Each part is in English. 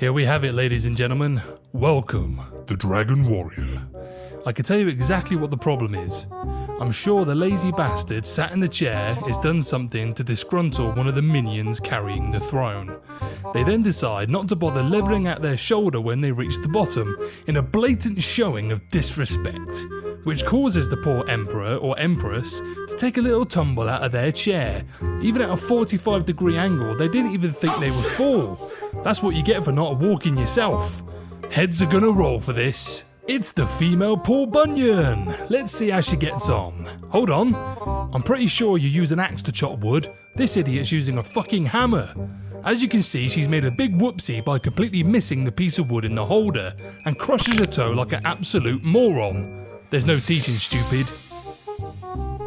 Here we have it, ladies and gentlemen. Welcome, the Dragon Warrior. I can tell you exactly what the problem is. I'm sure the lazy bastard sat in the chair has done something to disgruntle one of the minions carrying the throne. They then decide not to bother levelling out their shoulder when they reach the bottom, in a blatant showing of disrespect, which causes the poor emperor or empress to take a little tumble out of their chair. Even at a 45-degree angle, they didn't even think they would fall. That's what you get for not walking yourself. Heads are gonna roll for this. It's the female Paul Bunyan. Let's see how she gets on. Hold on. I'm pretty sure you use an axe to chop wood. This idiot's using a fucking hammer. As you can see, she's made a big whoopsie by completely missing the piece of wood in the holder and crushes her toe like an absolute moron. There's no teaching, stupid.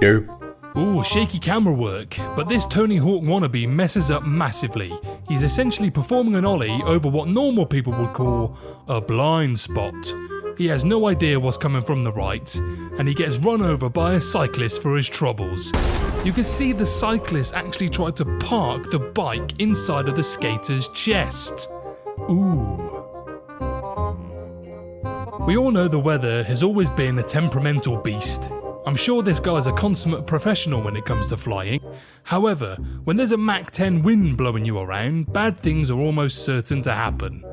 Nope. Ooh, shaky camera work, but this Tony Hawk wannabe messes up massively. He's essentially performing an ollie over what normal people would call a blind spot. He has no idea what's coming from the right, and he gets run over by a cyclist for his troubles. You can see the cyclist actually tried to park the bike inside of the skater's chest. Ooh. We all know the weather has always been a temperamental beast. I'm sure this guy's a consummate professional when it comes to flying. However, when there's a Mach 10 wind blowing you around, bad things are almost certain to happen.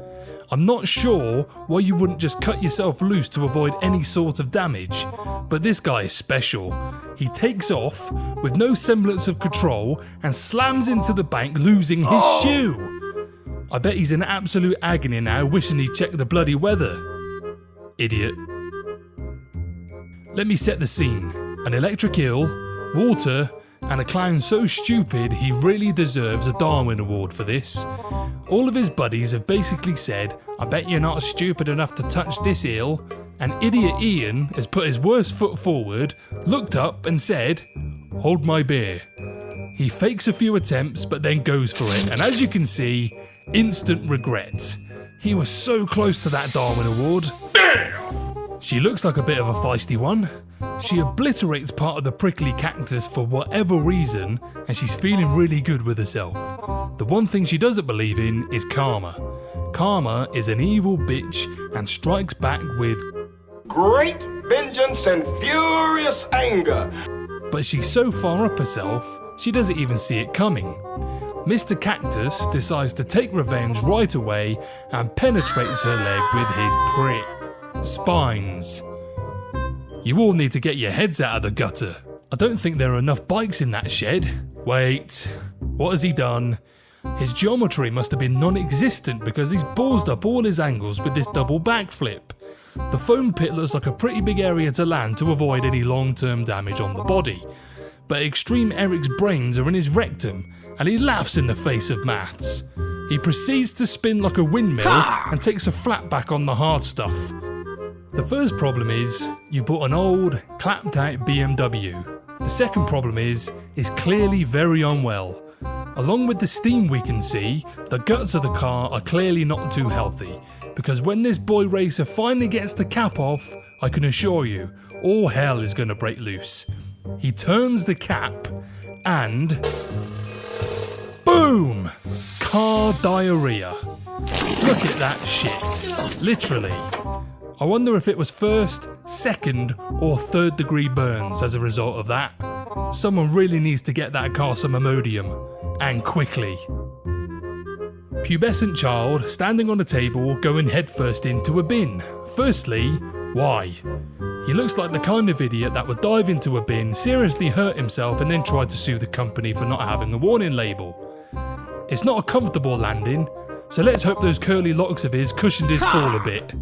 I'm not sure why you wouldn't just cut yourself loose to avoid any sort of damage, but this guy is special. He takes off with no semblance of control and slams into the bank, losing his shoe. I bet he's in absolute agony now, wishing he'd checked the bloody weather. Idiot. Let me set the scene. An electric eel, water, and a clown so stupid he really deserves a Darwin Award for this. All of his buddies have basically said, I bet you're not stupid enough to touch this eel, and idiot Ian has put his worst foot forward, looked up and said, hold my beer. He fakes a few attempts but then goes for it, and as you can see, instant regret. He was so close to that Darwin Award. She looks like a bit of a feisty one. She obliterates part of the prickly cactus for whatever reason, and she's feeling really good with herself. The one thing she doesn't believe in is karma. Karma is an evil bitch and strikes back with great vengeance and furious anger. But she's so far up herself, she doesn't even see it coming. Mr. Cactus decides to take revenge right away and penetrates her leg with his prick spines. You all need to get your heads out of the gutter. I don't think there are enough bikes in that shed. Wait, what has he done? His geometry must have been non-existent because he's ballsed up all his angles with this double backflip. The foam pit looks like a pretty big area to land to avoid any long-term damage on the body. But Extreme Eric's brains are in his rectum and he laughs in the face of maths. He proceeds to spin like a windmill and takes a flat back on the hard stuff. The first problem is, you bought an old, clapped out BMW. The second problem is clearly very unwell. Along with the steam we can see, the guts of the car are clearly not too healthy, because when this boy racer finally gets the cap off, I can assure you, all hell is going to break loose. He turns the cap and boom! Car diarrhea. Look at that shit. Literally. I wonder if it was first, second, or third degree burns as a result of that. Someone really needs to get that car some Imodium, and quickly. Pubescent child standing on a table going headfirst into a bin. Firstly, why? He looks like the kind of idiot that would dive into a bin, seriously hurt himself, and then try to sue the company for not having a warning label. It's not a comfortable landing, so let's hope those curly locks of his cushioned his fall a bit.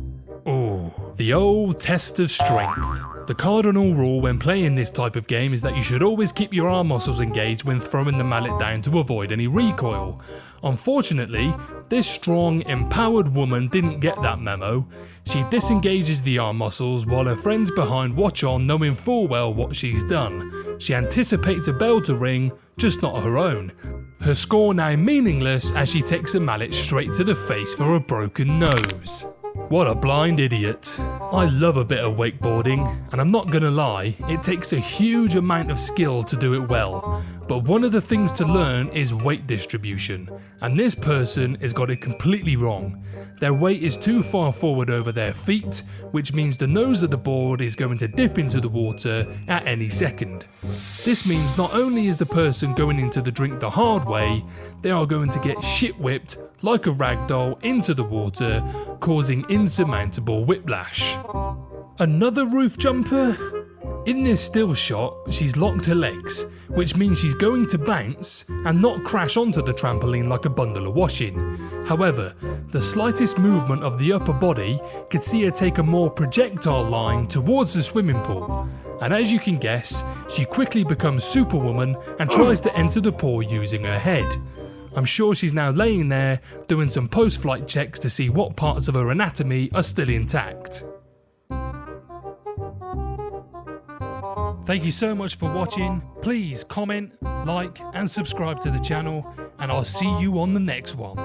Oh, the old test of strength. The cardinal rule when playing this type of game is that you should always keep your arm muscles engaged when throwing the mallet down to avoid any recoil. Unfortunately, this strong, empowered woman didn't get that memo. She disengages the arm muscles while her friends behind watch on, knowing full well what she's done. She anticipates a bell to ring, just not her own. Her score now meaningless as she takes a mallet straight to the face for a broken nose. What a blind idiot. I love a bit of wakeboarding, and I'm not gonna lie, it takes a huge amount of skill to do it well. But one of the things to learn is weight distribution, and this person has got it completely wrong. Their weight is too far forward over their feet, which means the nose of the board is going to dip into the water at any second. This means not only is the person going into the drink the hard way, they are going to get shit whipped like a ragdoll into the water, causing insurmountable whiplash. Another roof jumper? In this still shot, she's locked her legs, which means she's going to bounce and not crash onto the trampoline like a bundle of washing. However, the slightest movement of the upper body could see her take a more projectile line towards the swimming pool. And as you can guess, she quickly becomes Superwoman and tries to enter the pool using her head. I'm sure she's now laying there doing some post-flight checks to see what parts of her anatomy are still intact. Thank you so much for watching. Please comment, like and subscribe to the channel, and I'll see you on the next one.